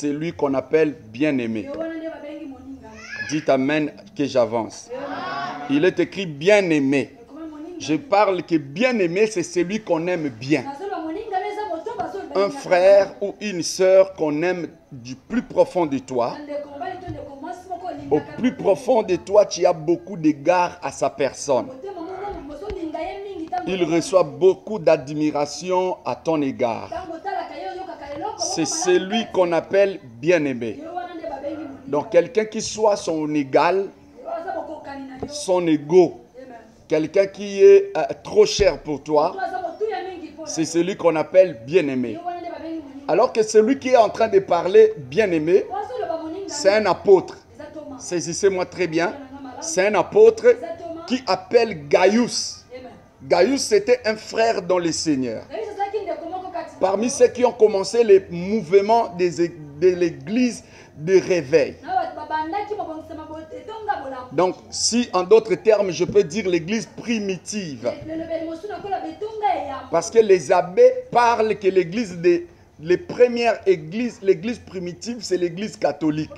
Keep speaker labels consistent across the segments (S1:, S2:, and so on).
S1: C'est lui qu'on appelle bien-aimé. Dites Amen que j'avance. Il est écrit bien-aimé. Je parle que bien-aimé, c'est celui qu'on aime bien. Un frère ou une sœur qu'on aime du plus profond de toi. Au plus profond de toi, tu as beaucoup d'égards à sa personne. Il reçoit beaucoup d'admiration à ton égard. C'est celui qu'on appelle bien-aimé. Donc quelqu'un qui soit son égal, son ego, quelqu'un qui est trop cher pour toi, c'est celui qu'on appelle bien-aimé. Alors que celui qui est en train de parler bien-aimé, c'est un apôtre. Saisissez-moi très bien. C'est un apôtre qui appelle Gaius. Gaius, c'était un frère dans le Seigneur. Parmi ceux qui ont commencé les mouvements de l'église de réveil. Donc, si en d'autres termes, je peux dire l'église primitive. Parce que les abbés parlent que l'église les premières églises, l'église primitive, c'est l'église catholique.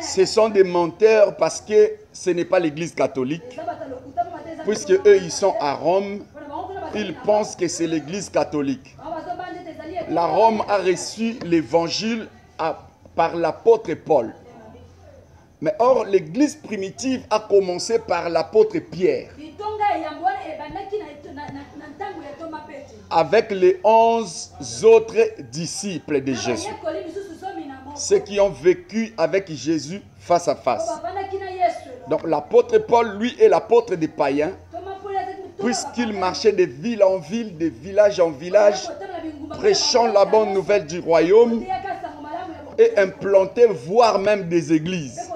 S1: Ce sont des menteurs parce que ce n'est pas l'église catholique. Puisque eux, ils sont à Rome, ils pensent que c'est l'église catholique. La Rome a reçu l'évangile par l'apôtre Paul. Mais or, l'église primitive a commencé par l'apôtre Pierre. Avec les 11 autres disciples de Jésus. Ceux qui ont vécu avec Jésus face à face. Donc l'apôtre Paul, lui, est l'apôtre des païens. Puisqu'il marchait de ville en ville, de village en village, prêchant la bonne nouvelle du royaume et implantait, voire même des églises.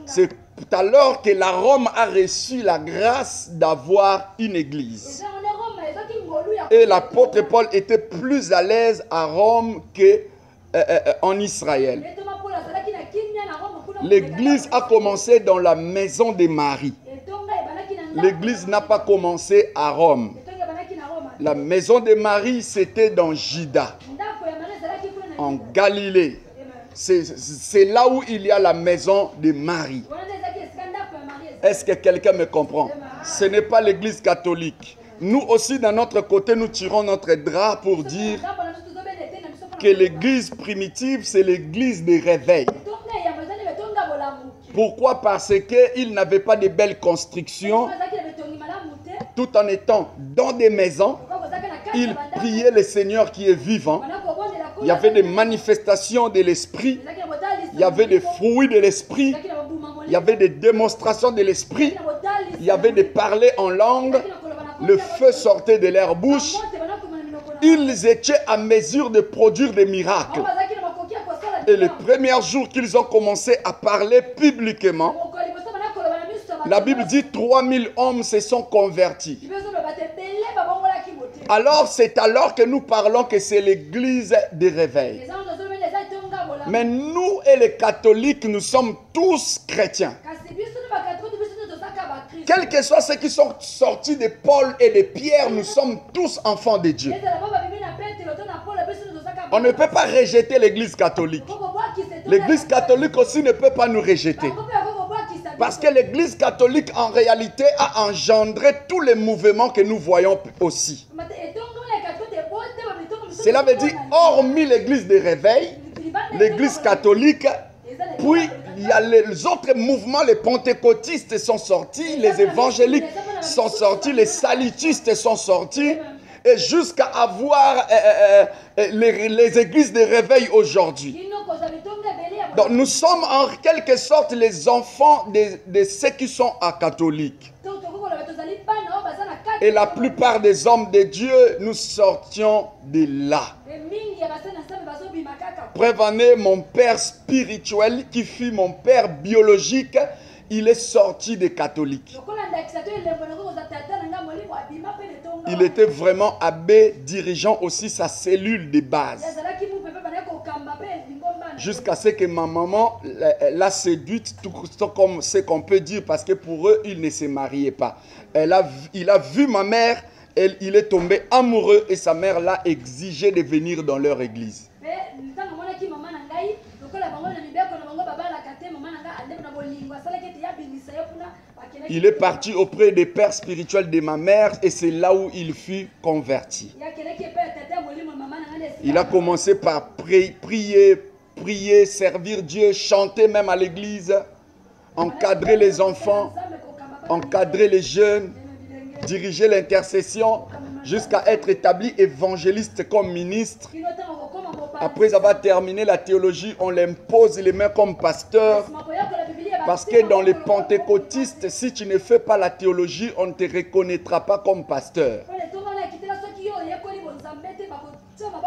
S1: C'est alors que la Rome a reçu la grâce d'avoir une église. Et l'apôtre Paul était plus à l'aise à Rome qu'en Israël. L'église a commencé dans la maison de Marie. L'église n'a pas commencé à Rome. La maison de Marie, c'était dans Juda, en Galilée. C'est là où il y a la maison de Marie. Est-ce que quelqu'un me comprend? Ce n'est pas l'église catholique. Nous aussi, d'un autre côté, nous tirons notre drap pour dire que l'église primitive, c'est l'église des réveils. Pourquoi? Parce qu'ils n'avaient pas de belles constructions. Tout en étant dans des maisons, ils priaient le Seigneur qui est vivant. Il y avait des manifestations de l'esprit. Il y avait des fruits de l'esprit. Il y avait des démonstrations de l'esprit. Il y avait des parler en langue. Le feu sortait de leur bouche. Ils étaient à mesure de produire des miracles. Et les premiers jours qu'ils ont commencé à parler publiquement, la Bible dit 3000 hommes se sont convertis. Alors c'est alors que nous parlons que c'est l'église des réveils. Mais nous et les catholiques, nous sommes tous chrétiens. Quels que soient ceux qui sont sortis de Paul et de Pierre, nous sommes tous enfants de Dieu. On ne peut pas rejeter l'église catholique. L'église catholique aussi ne peut pas nous rejeter. Parce que l'église catholique en réalité a engendré tous les mouvements que nous voyons aussi. Cela veut dire, hormis l'église des réveils, l'église catholique, puis il y a les autres mouvements, les pentecôtistes sont sortis, les évangéliques sont sortis, les salitistes sont sortis, et jusqu'à avoir les églises de réveil aujourd'hui. Donc nous sommes en quelque sorte les enfants de ceux qui sont catholiques. Et la plupart des hommes de Dieu, nous sortions de là. Preuve en est, mon père spirituel, qui fut mon père biologique, il est sorti des catholiques. Il était vraiment abbé, dirigeant aussi sa cellule de base. Jusqu'à ce que ma maman l'a séduite, tout comme ce qu'on peut dire, parce que pour eux, ils ne se mariaient pas. Il a vu ma mère il est tombé amoureux et sa mère l'a exigé de venir dans leur église. Il est parti auprès des pères spirituels de ma mère et c'est là où il fut converti. Il a commencé par prier, servir Dieu, chanter même à l'église, encadrer les enfants, encadrer les jeunes, diriger l'intercession jusqu'à être établi évangéliste comme ministre. Après avoir terminé la théologie, on l'impose les mains comme pasteur. Parce que dans les pentecôtistes, si tu ne fais pas la théologie, on ne te reconnaîtra pas comme pasteur.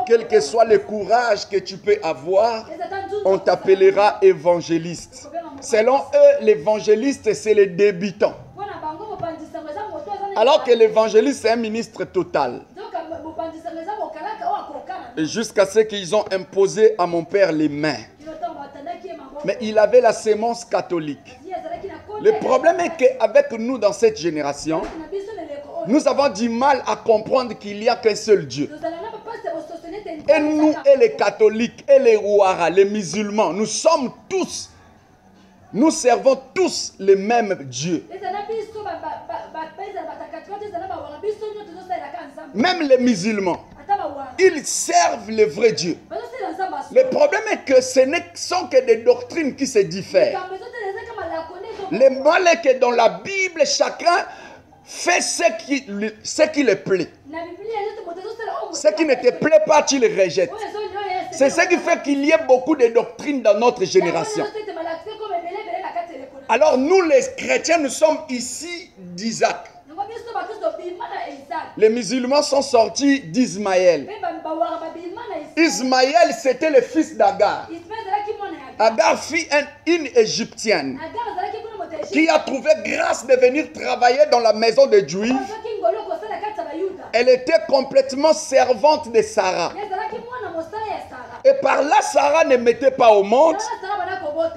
S1: Quel que soit le courage que tu peux avoir, on t'appellera évangéliste. Selon eux, l'évangéliste, c'est le débutant. Alors que l'évangéliste, c'est un ministre total. Et jusqu'à ce qu'ils ont imposé à mon père les mains. Mais il avait la sémence catholique. Le problème est qu'avec nous dans cette génération, nous avons du mal à comprendre qu'il n'y a qu'un seul Dieu. Et nous, et les catholiques, et les ouaras, les musulmans, nous sommes tous, nous servons tous le même Dieu. Même les musulmans, ils servent le vrai Dieu. Le problème est que ce ne sont que des doctrines qui se diffèrent. Le mal est que dans la Bible, chacun fait ce qui le plaît. Ce qui ne te plaît pas, tu le rejettes. C'est ce qui fait qu'il y ait beaucoup de doctrines dans notre génération. Alors nous les chrétiens, nous sommes ici d'Isaac. Les musulmans sont sortis d'Ismaël. Ismaël, c'était le fils d'Agar. Agar fut une Égyptienne qui a trouvé grâce de venir travailler dans la maison des Juifs. Elle était complètement servante de Sarah. Et par là, Sarah ne mettait pas au monde.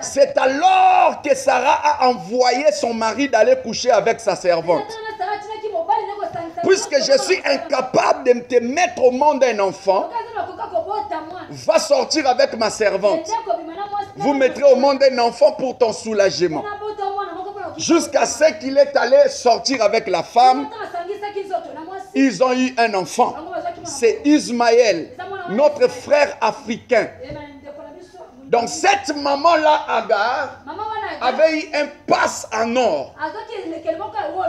S1: C'est alors que Sarah a envoyé son mari d'aller coucher avec sa servante. Puisque je suis incapable de te mettre au monde un enfant, va sortir avec ma servante. Vous mettrez au monde un enfant pour ton soulagement. Jusqu'à ce qu'il est allé sortir avec la femme, ils ont eu un enfant. C'est Ismaël, notre frère africain. Donc cette maman-là, Agar, avait eu un passe en or.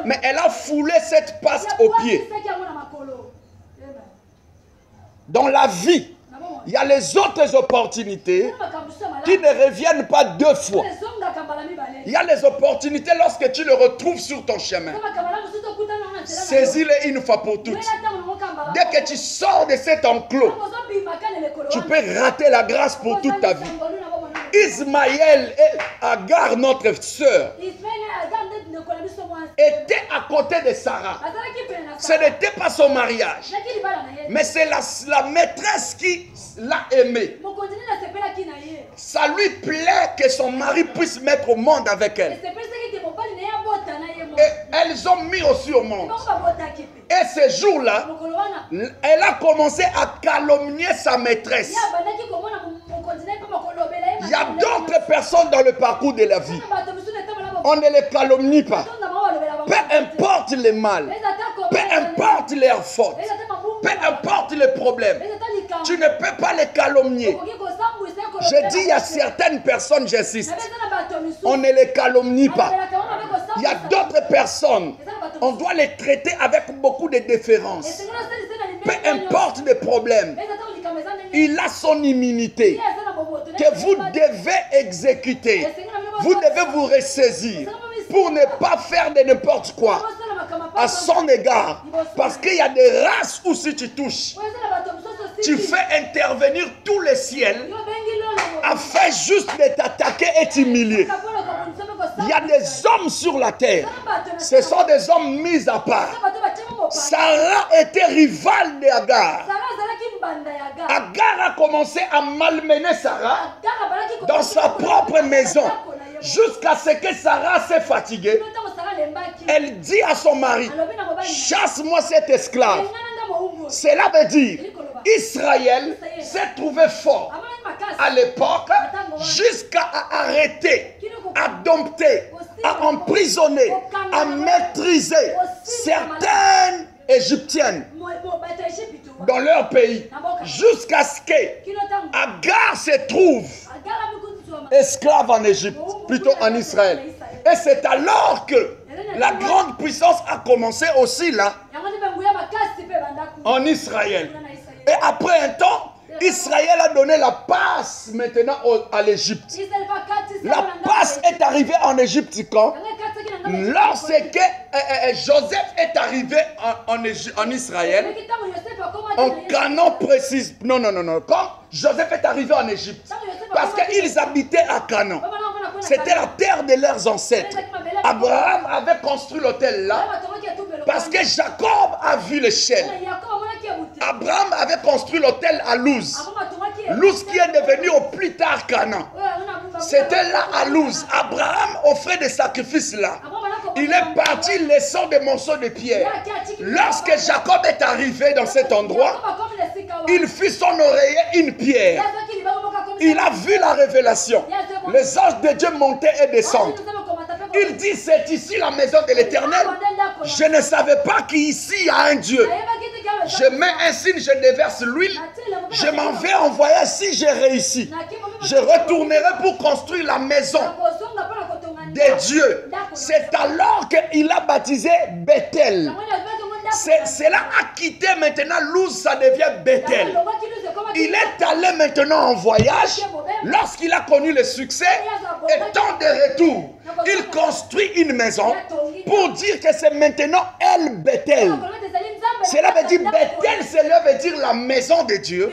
S1: Mais elle a foulé cette passe au pied. Dans la vie, il y a les autres opportunités qui ne reviennent pas deux fois. Il y a les opportunités lorsque tu le retrouves sur ton chemin. Saisis-les une fois pour toutes. Dès que tu sors de cet enclos, tu peux rater la grâce pour toute ta vie. Ismaël et Agar, notre sœur, était à côté de Sarah. Ce n'était pas son mariage, mais c'est la maîtresse qui l'a aimé. Ça lui plaît que son mari puisse mettre au monde avec elle. Et elles ont mis aussi au monde. Et ce jour-là, elle a commencé à calomnier sa maîtresse. Il y a d'autres personnes dans le parcours de la vie. On ne les calomnie pas. Peu importe les mal, peu importe leurs fautes, peu importe les problèmes, tu ne peux pas les calomnier. Je dis, il y a certaines personnes, j'insiste, on ne les calomnie pas. Il y a d'autres personnes, on doit les traiter avec beaucoup de déférence. Peu importe les problèmes, il a son immunité que vous devez exécuter. Vous devez vous ressaisir pour ne pas faire de n'importe quoi à son égard. Parce qu'il y a des races où si tu touches, tu fais intervenir tous les ciels afin juste de t'attaquer et t'humilier. Il y a des hommes sur la terre. Ce sont des hommes mis à part. Sarah était rivale d'Agar. Agar a commencé à malmener Sarah dans sa propre maison. Jusqu'à ce que Sarah s'est fatiguée. Elle dit à son mari, chasse-moi cet esclave. Cela veut dire, Israël s'est trouvé fort à l'époque jusqu'à arrêter, à dompter, à emprisonner, à maîtriser certaines Égyptiennes dans leur pays, jusqu'à ce que Agar se trouve esclave en Égypte, plutôt en Israël. Et c'est alors que la grande puissance a commencé aussi là, en Israël. Et après un temps, Israël a donné la passe maintenant à l'Égypte. La passe est arrivée en Égypte quand? Lorsque Joseph est arrivé en Israël, en Canaan précise. Non. Quand Joseph est arrivé en Égypte, parce qu'ils habitaient à Canaan. C'était la terre de leurs ancêtres. Abraham avait construit l'autel là, parce que Jacob a vu l'échelle. Abraham avait construit l'autel à Luz. Luz qui est devenu au plus tard Canaan. C'était là à Luz. Abraham offrait des sacrifices là. Il est parti laissant des morceaux de pierre. Lorsque Jacob est arrivé dans cet endroit, il fit son oreiller une pierre. Il a vu la révélation. Les anges de Dieu montaient et descendaient. Il dit, c'est ici la maison de l'Éternel. Je ne savais pas qu'ici il y a un Dieu. Je mets un signe, je déverse l'huile. Je m'en vais envoyer si j'ai réussi. Je retournerai pour construire la maison des dieux. C'est alors qu'il a baptisé Bethel. Cela a quitté maintenant Luz, ça devient Bethel. Il est allé maintenant en voyage. Lorsqu'il a connu le succès, étant de retour, il construit une maison pour dire que c'est maintenant El Bethel. Cela veut dire Bethel, cela veut dire la maison de Dieu.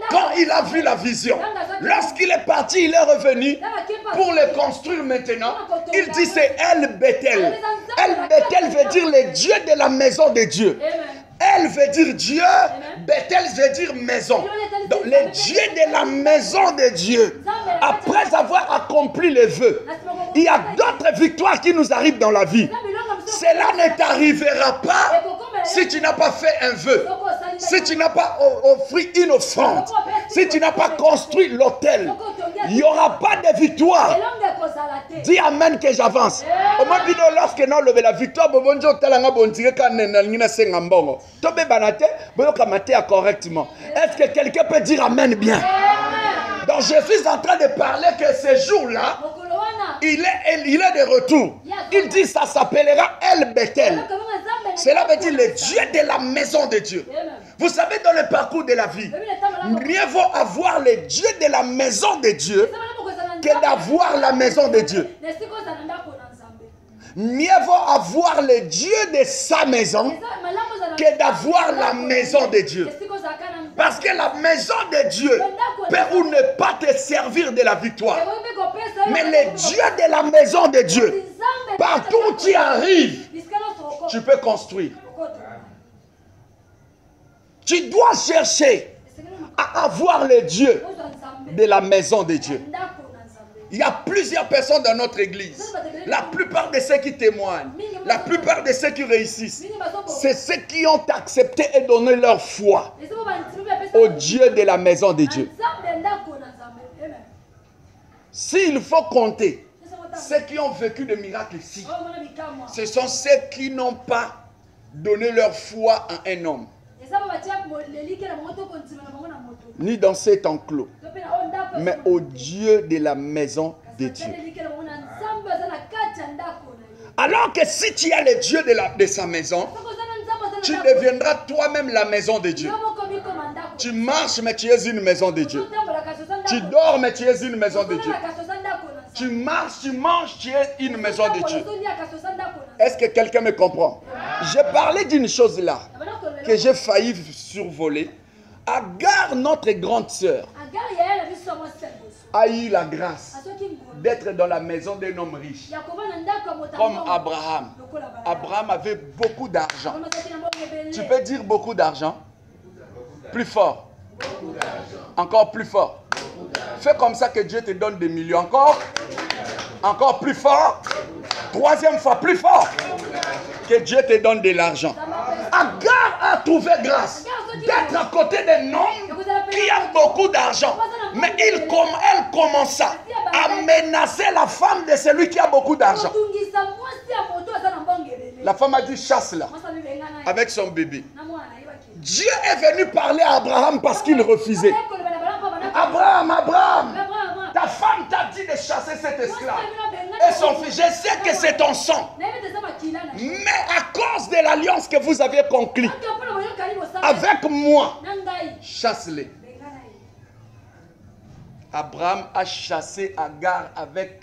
S1: Quand il a vu la vision, lorsqu'il est parti, il est revenu pour le construire maintenant. Il dit c'est El Bethel. El Bethel veut dire le Dieu de la maison de Dieu. El veut dire Dieu, Bethel veut dire maison. Donc le Dieu de la maison de Dieu, après avoir accompli les vœux, il y a d'autres victoires qui nous arrivent dans la vie. Cela ne t'arrivera pas si tu n'as pas fait un vœu, si tu n'as pas offert une offrande, si tu n'as pas construit l'autel. Il n'y aura pas de victoire. Dis amen que j'avance. Au moins, lorsque nous avons la victoire, nous avons correctement. Est-ce que quelqu'un peut dire amen bien? Donc je suis en train de parler que ce jour-là, il est de retour. Il dit ça s'appellera El Bethel. Cela veut dire le Dieu de la maison de Dieu. Vous savez, dans le parcours de la vie, mieux vaut avoir le Dieu de la maison de Dieu que d'avoir la maison de Dieu. Mieux vaut avoir le Dieu de sa maison que d'avoir la maison de Dieu. Parce que la maison de Dieu peut ou ne pas te servir de la victoire. Mais le Dieu de la maison de Dieu, partout où tu arrives, tu peux construire. Tu dois chercher à avoir le Dieu de la maison de Dieu. Il y a plusieurs personnes dans notre église. La plupart de ceux qui témoignent, la plupart de ceux qui réussissent, c'est ceux qui ont accepté et donné leur foi au Dieu de la maison de Dieu. S'il faut compter ceux qui ont vécu des miracles ici, ce sont ceux qui n'ont pas donné leur foi à un homme, ni dans cet enclos, mais au Dieu de la maison de Dieu. Alors que si tu as le Dieu de sa maison, tu deviendras toi-même la maison de Dieu. Tu marches, mais tu es une maison de Dieu. Tu dors, mais tu es une maison de Dieu. Tu marches, tu manges, tu es une maison de Dieu. Est-ce que quelqu'un me comprend? J'ai parlé d'une chose là, que j'ai failli survoler. Agar, notre grande sœur, a eu la grâce d'être dans la maison d'un homme riche, comme Abraham. Abraham avait beaucoup d'argent. Tu peux dire beaucoup d'argent? Plus fort. Encore plus fort. Fais comme ça que Dieu te donne des millions. Encore plus fort. Troisième fois, plus fort. Que Dieu te donne de l'argent. Agar a trouvé grâce d'être à côté d'un homme qui a beaucoup d'argent. Mais elle commença à menacer la femme de celui qui a beaucoup d'argent. La femme a dit chasse-la avec son bébé. Dieu est venu parler à Abraham parce qu'il refusait. Abraham, ta femme t'a dit de chasser cet esclave et son fils. Je sais que c'est ton sang. Mais à cause de l'alliance que vous avez conclue avec moi, chasse-les. Abraham a chassé Agar avec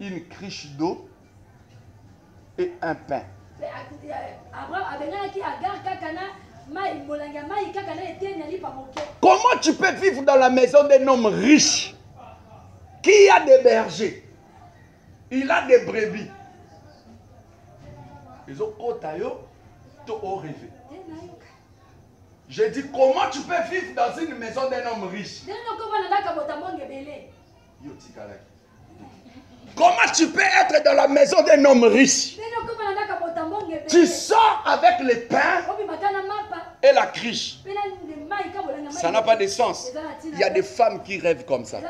S1: une cruche d'eau et un pain. Comment tu peux vivre dans la maison d'un homme riche qui a des bergers, il a des brebis? Ils ont rêvé. J'ai dit, comment tu peux vivre dans une maison d'un homme riche? Comment tu peux être dans la maison d'un homme riche? Tu sors avec les pains et la cruche. Ça n'a pas de sens. Il y a des femmes qui rêvent comme ça.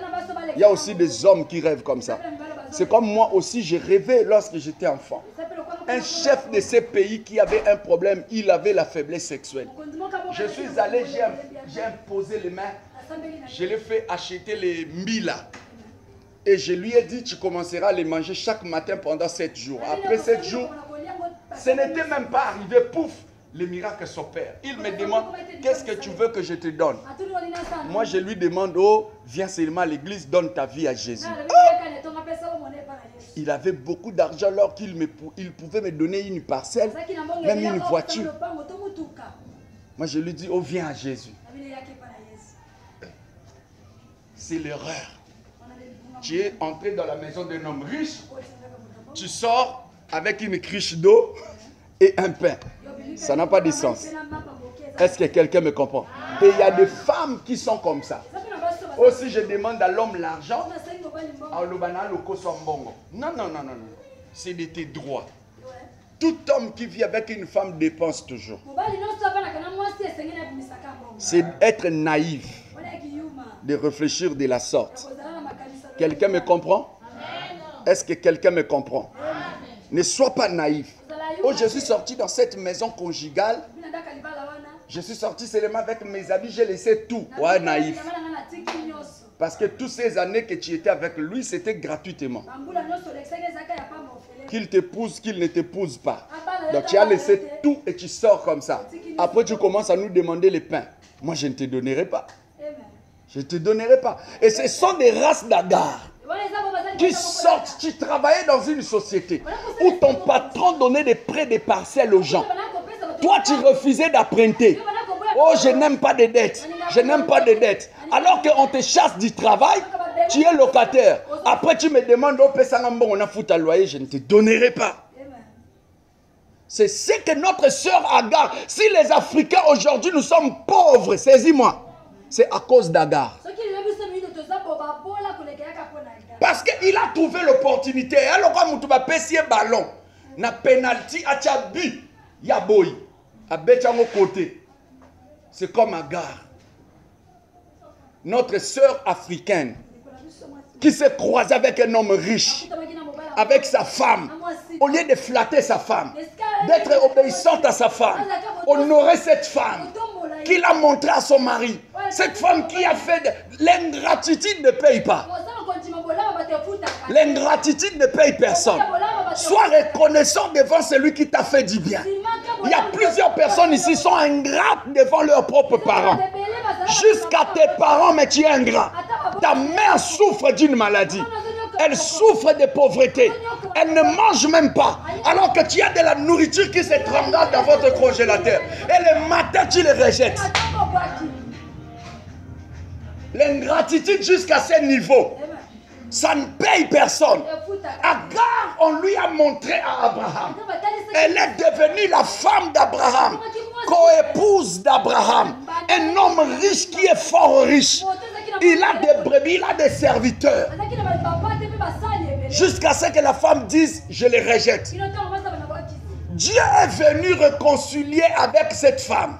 S1: Il y a aussi des hommes qui rêvent comme ça. C'est comme moi aussi, j'ai rêvé lorsque j'étais enfant. Un chef de ce pays qui avait un problème, il avait la faiblesse sexuelle. Je suis allé, j'ai imposé les mains, je lui ai fait acheter les mila. Et je lui ai dit, tu commenceras à les manger chaque matin pendant 7 jours. Après 7 jours, ce n'était même pas arrivé, pouf, le miracle s'opère. Il me demande, qu'est-ce que tu veux que je te donne? Moi, je lui demande, oh, viens seulement à l'église, donne ta vie à Jésus. Oh! Il avait beaucoup d'argent alors qu'il pouvait me donner une parcelle, même une voiture. Moi, je lui dis, oh, viens à Jésus. C'est l'erreur. Tu es entré dans la maison d'un homme riche, tu sors avec une cruche d'eau et un pain. Ça n'a pas de sens. Est-ce que quelqu'un me comprend? Et il y a des femmes qui sont comme ça. Aussi, je demande à l'homme l'argent. Non, non, non, non, non. C'est de tes droits. Tout homme qui vit avec une femme dépense toujours. C'est être naïf de réfléchir de la sorte. Quelqu'un me comprend? Est-ce que quelqu'un me comprend? Ne sois pas naïf. Oh, je suis sorti dans cette maison conjugale. Je suis sorti seulement avec mes habits, j'ai laissé tout. Ouais, naïf. Parce que toutes ces années que tu étais avec lui, c'était gratuitement. Qu'il t'épouse, qu'il ne t'épouse pas. Donc tu as laissé tout et tu sors comme ça. Après tu commences à nous demander les pains. Moi je ne te donnerai pas. Je ne te donnerai pas. Et ce sont des races d'Agar qui sortent. Tu travaillais dans une société où ton patron donnait des prêts de parcelles aux gens. Toi tu refusais d'emprunter. Oh, je n'aime pas de dettes. Je n'aime pas de dettes. Alors qu'on te chasse du travail, tu es locataire. Après, tu me demandes, oh, on a foutu à loyer, je ne te donnerai pas. C'est ce que notre sœur Agar. Si les Africains aujourd'hui nous sommes pauvres, saisis-moi, c'est à cause d'Agar. Parce qu'il a trouvé l'opportunité. Alors, quand tu vas passer un ballon, na penalty, à Tchabi, il y a boy. À Betchango côté. C'est comme Agar. Notre sœur africaine qui s'est croisée avec un homme riche, avec sa femme, au lieu de flatter sa femme, d'être obéissante à sa femme, honorer cette femme qu'il a montré à son mari, cette femme qui a fait l'ingratitude ne paye pas. L'ingratitude ne paye personne. Sois reconnaissant devant celui qui t'a fait du bien. Il y a plusieurs personnes ici qui sont ingrates devant leurs propres parents. Jusqu'à tes parents, mais tu es ingrat. Ta mère souffre d'une maladie. Elle souffre de pauvreté. Elle ne mange même pas. Alors que tu as de la nourriture qui se trimballe dans votre congélateur. Et le matin, tu les rejettes. L'ingratitude jusqu'à ce niveau, ça ne paye personne. Agar, on lui a montré à Abraham. Elle est devenue la femme d'Abraham, co-épouse d'Abraham. Un homme riche qui est fort riche. Il a des brebis, il a des serviteurs. Jusqu'à ce que la femme dise, je les rejette. Dieu est venu réconcilier avec cette femme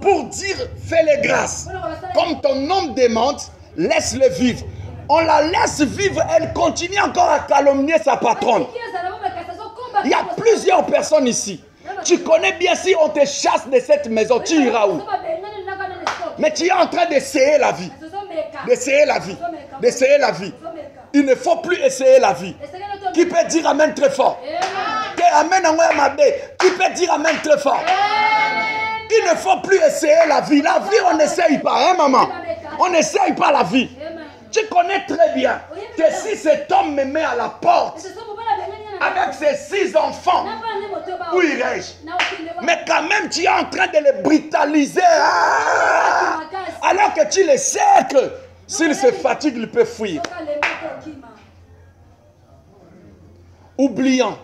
S1: pour dire fais-les grâces. Comme ton homme demande, laisse-le vivre. On la laisse vivre, elle continue encore à calomnier sa patronne. Il y a plusieurs personnes ici. Tu connais bien, si on te chasse de cette maison, tu iras où? Mais tu es en train d'essayer la vie. D'essayer la vie. D'essayer la vie. Il ne faut plus essayer la vie. Qui peut dire amen très fort? Qui peut dire amen très fort? Il ne faut plus essayer la vie. La vie, on n'essaye pas, hein, maman? On n'essaye pas la vie. Tu connais très bien que si cet homme me met à la porte avec ses 6 enfants, où irais-je? Mais quand même, tu es en train de les brutaliser. Ah! Alors que tu le sais que s'il se fatigue, il peut fuir. Oubliant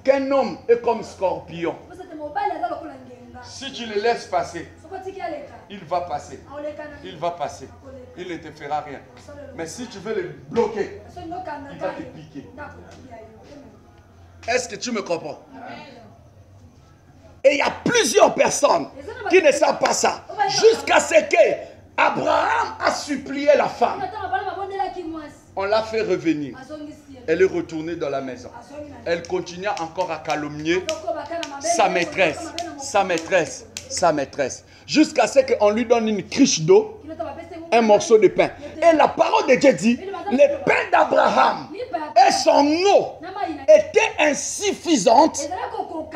S1: qu'un homme est comme scorpion. Si tu le laisses passer, il va passer. Il va passer. Il ne te fera rien. Mais si tu veux le bloquer, il va te piquer. Est-ce que tu me comprends? Et il y a plusieurs personnes qui ne savent pas ça. Jusqu'à ce que Abraham a supplié la femme. On l'a fait revenir. Elle est retournée dans la maison. Elle continue encore à calomnier sa maîtresse. Sa maîtresse. Sa maîtresse. Jusqu'à ce qu'on lui donne une cruche d'eau, un morceau de pain. Et la parole de Dieu dit, le pain d'Abraham et son eau étaient insuffisantes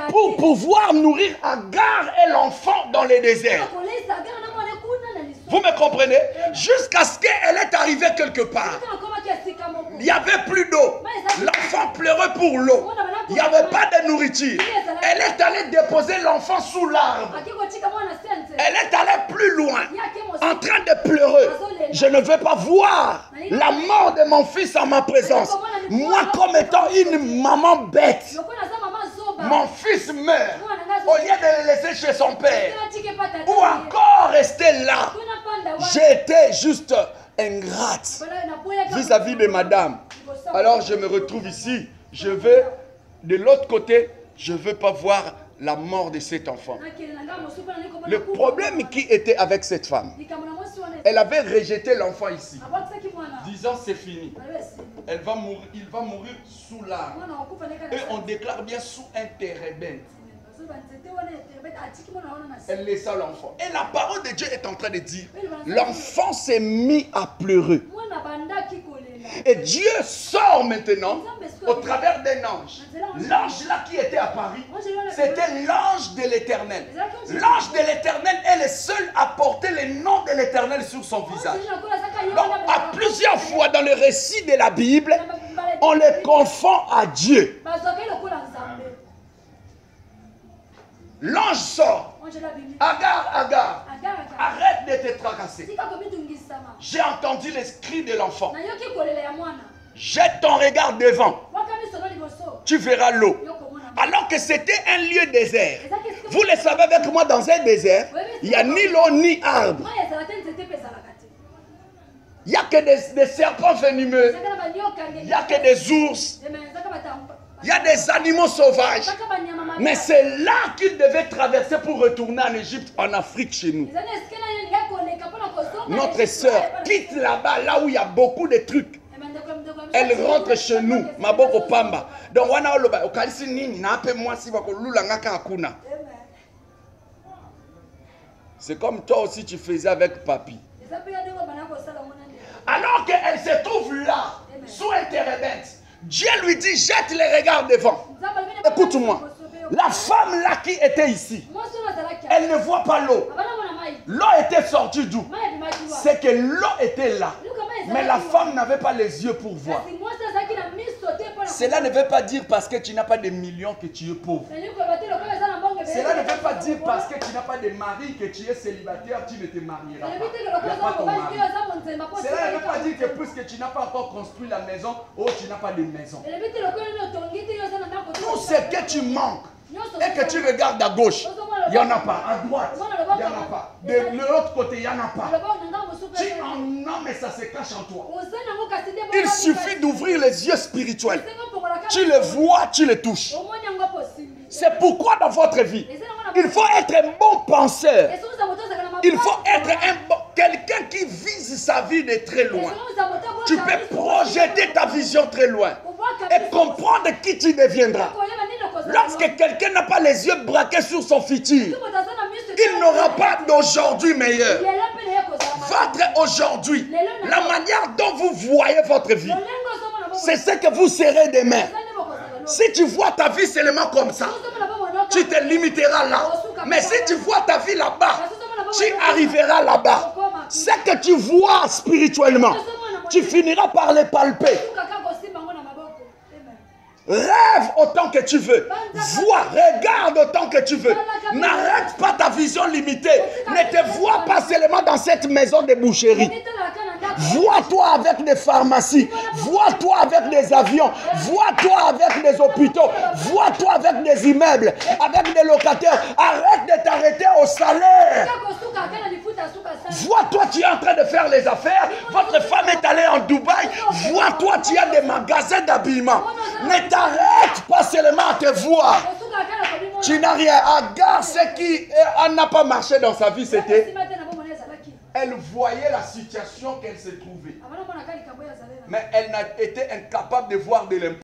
S1: pour pouvoir nourrir Agar et l'enfant dans le désert. Vous me comprenez? Jusqu'à ce qu'elle est arrivée quelque part. Il n'y avait plus d'eau. L'enfant pleurait pour l'eau. Il n'y avait pas de nourriture. Elle est allée déposer l'enfant sous l'arbre. Elle est allée plus loin, en train de pleurer. Je ne veux pas voir la mort de mon fils en ma présence. Moi, comme étant une maman bête, mon fils meurt. Au lieu de le laisser chez son père, ou encore rester là, j'étais juste ingrate vis-à-vis de madame. Alors je me retrouve ici. Je veux, de l'autre côté, je ne veux pas voir la mort de cet enfant. Le problème qui était avec cette femme, elle avait rejeté l'enfant ici, disant c'est fini. Elle va mourir, il va mourir sous l'arbre. Et on déclare bien sous un térébinthe. Elle laissa l'enfant. Et la parole de Dieu est en train de dire, l'enfant s'est mis à pleurer. Et Dieu sort maintenant au travers d'un ange. L'ange là qui était à Paris, c'était l'ange de l'Éternel. L'ange de l'Éternel est le seul à porter le nom de l'Éternel sur son visage. Donc, à plusieurs fois dans le récit de la Bible, on les confond à Dieu. L'ange sort. Agar, Agar, arrête de te tracasser. J'ai entendu les cris de l'enfant. Jette ton regard devant. Tu verras l'eau. Alors que c'était un lieu désert. Vous le savez avec moi, dans un désert, il n'y a ni l'eau ni arbre. Il n'y a que des serpents venimeux. Il n'y a que des ours. Il y a des animaux sauvages. Mais c'est là qu'il devait traverser pour retourner en Égypte, en Afrique, chez nous. Notre sœur quitte là-bas, là où il y a beaucoup de trucs. Elle rentre chez nous, Maboko Pamba. Donc, c'est comme toi aussi tu faisais avec papy. Alors qu'elle se trouve là, sous un térébinthe, Dieu lui dit, jette les regards devant. Écoute-moi, la femme là qui était ici, elle ne voit pas l'eau. L'eau était sortie d'où? C'est que l'eau était là. Mais la femme n'avait pas les yeux pour voir. Cela ne veut pas dire parce que tu n'as pas de millions que tu es pauvre. Cela ne veut pas dire parce que tu n'as pas de mari que tu es célibataire, tu ne te marieras pas. Cela ne veut pas dire que puisque tu n'as pas encore construit la maison, oh tu n'as pas de maison. Tout ce que tu manques et que tu regardes à gauche, il n'y en a pas. À droite, il n'y en a pas. De l'autre côté, il n'y en a pas. Tu en as, mais ça se cache en toi. Il suffit d'ouvrir les yeux spirituels. Tu le vois, tu le touches. C'est pourquoi dans votre vie, il faut être un bon penseur. Il faut être quelqu'un qui vise sa vie de très loin. Tu peux projeter ta vision très loin et comprendre qui tu deviendras. Lorsque quelqu'un n'a pas les yeux braqués sur son futur, il n'aura pas d'aujourd'hui meilleur. Votre aujourd'hui, la manière dont vous voyez votre vie, c'est ce que vous serez demain. Si tu vois ta vie seulement comme ça, tu te limiteras là. Mais si tu vois ta vie là-bas, tu arriveras là-bas. Ce que tu vois spirituellement, tu finiras par les palper. Rêve autant que tu veux. Vois, regarde autant que tu veux. N'arrête pas ta vision limitée. Ne te vois pas seulement dans cette maison de boucherie. Vois-toi avec des pharmacies. Vois-toi avec des avions. Vois-toi avec des hôpitaux. Vois-toi avec des immeubles. Avec des locataires. Arrête de t'arrêter au salaire. Vois-toi, tu es en train de faire les affaires. Votre femme est allée en Dubaï. Vois-toi, tu as des magasins d'habillement. Ne t'arrête pas seulement à te voir. Tu n'as rien. Agar, ce qui n'a pas marché dans sa vie, c'était... Elle voyait la situation qu'elle se trouvait. Mais elle n'a été incapable de voir de l'impact.